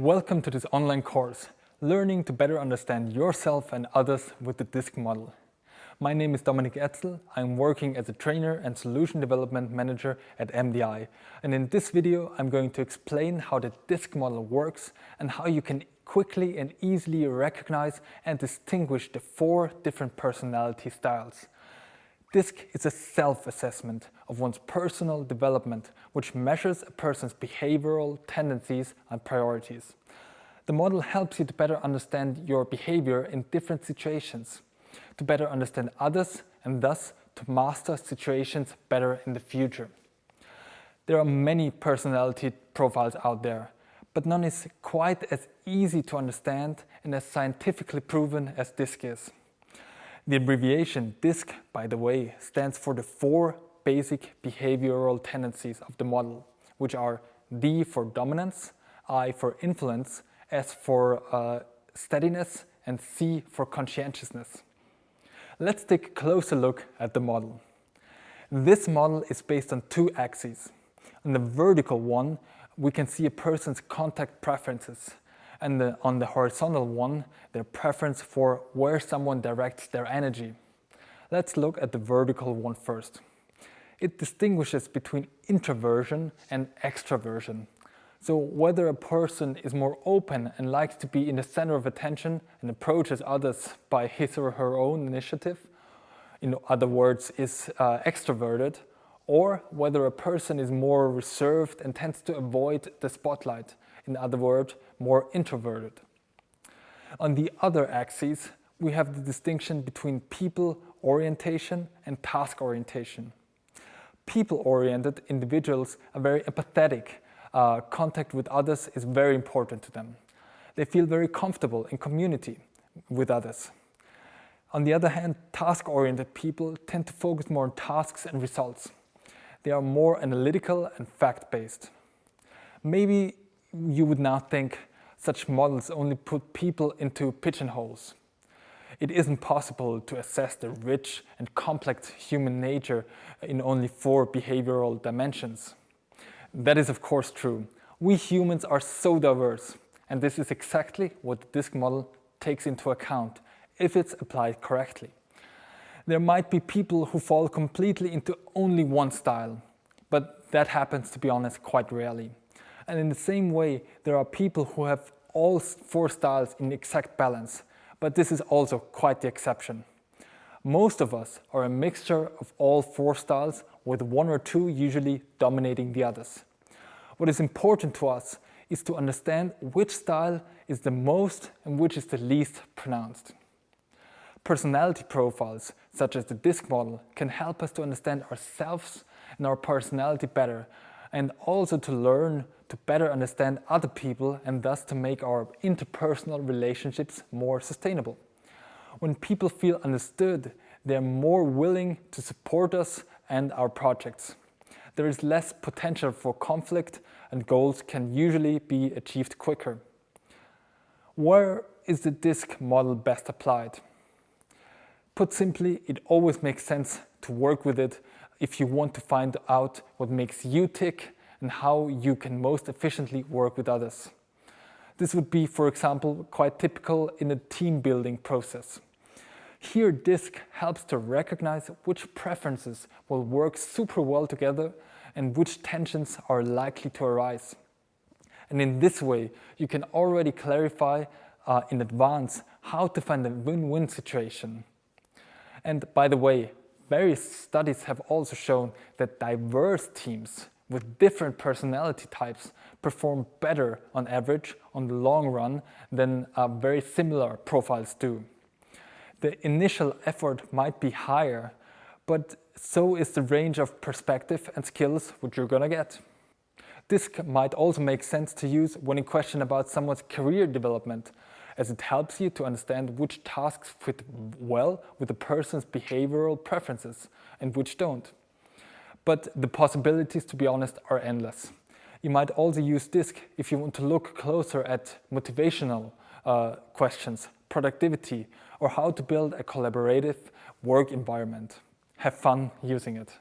Welcome to this online course, Learning to Better Understand Yourself and Others with the DiSG model. My name is Dominik Etzel. I'm working as a trainer and solution development manager at MDI. And in this video, I'm going to explain how the DiSG model works and how you can quickly and easily recognize and distinguish the 4 different personality styles. DiSG is a self-assessment of one's personal development, which measures a person's behavioral tendencies and priorities. The model helps you to better understand your behavior in different situations, to better understand others, and thus to master situations better in the future. There are many personality profiles out there, but none is quite as easy to understand and as scientifically proven as DiSG is. The abbreviation DiSG, by the way, stands for the 4 basic behavioral tendencies of the model, which are D for dominance, I for influence, S for steadiness, and C for conscientiousness. Let's take a closer look at the model. This model is based on 2 axes. On the vertical one, we can see a person's contact preferences, and on the horizontal one, their preference for where someone directs their energy. Let's look at the vertical one first. It distinguishes between introversion and extroversion. So whether a person is more open and likes to be in the center of attention and approaches others by his or her own initiative, in other words, is extroverted, or whether a person is more reserved and tends to avoid the spotlight, in other words, more introverted. On the other axis, we have the distinction between people orientation and task orientation. People-oriented individuals are very empathetic. Contact with others is very important to them. They feel very comfortable in community with others. On the other hand, task-oriented people tend to focus more on tasks and results. They are more analytical and fact-based. Maybe you would now think such models only put people into pigeonholes. It isn't possible to assess the rich and complex human nature in only 4 behavioral dimensions. That is of course true. We humans are so diverse, and this is exactly what the DiSG model takes into account if it's applied correctly. There might be people who fall completely into only one style, but that happens, to be honest, quite rarely. And in the same way, there are people who have all 4 styles in exact balance, but this is also quite the exception. Most of us are a mixture of all 4 styles, with 1 or 2 usually dominating the others. What is important to us is to understand which style is the most and which is the least pronounced. Personality profiles, such as the DiSG model, can help us to understand ourselves and our personality better, and also to learn to better understand other people and thus to make our interpersonal relationships more sustainable. When people feel understood, they are more willing to support us and our projects. There is less potential for conflict, and goals can usually be achieved quicker. Where is the DiSG model best applied? Put simply, it always makes sense to work with it if you want to find out what makes you tick and how you can most efficiently work with others. This would be, for example, quite typical in a team building process. Here, DiSG helps to recognize which preferences will work super well together and which tensions are likely to arise. And in this way, you can already clarify in advance how to find a win-win situation. And by the way, various studies have also shown that diverse teams with different personality types perform better on average on the long run than very similar profiles do. The initial effort might be higher, but so is the range of perspective and skills which you're gonna get. DiSG might also make sense to use when in question about someone's career development, as it helps you to understand which tasks fit well with a person's behavioral preferences and which don't. But the possibilities, to be honest, are endless. You might also use DiSG if you want to look closer at motivational questions, productivity, or how to build a collaborative work environment. Have fun using it.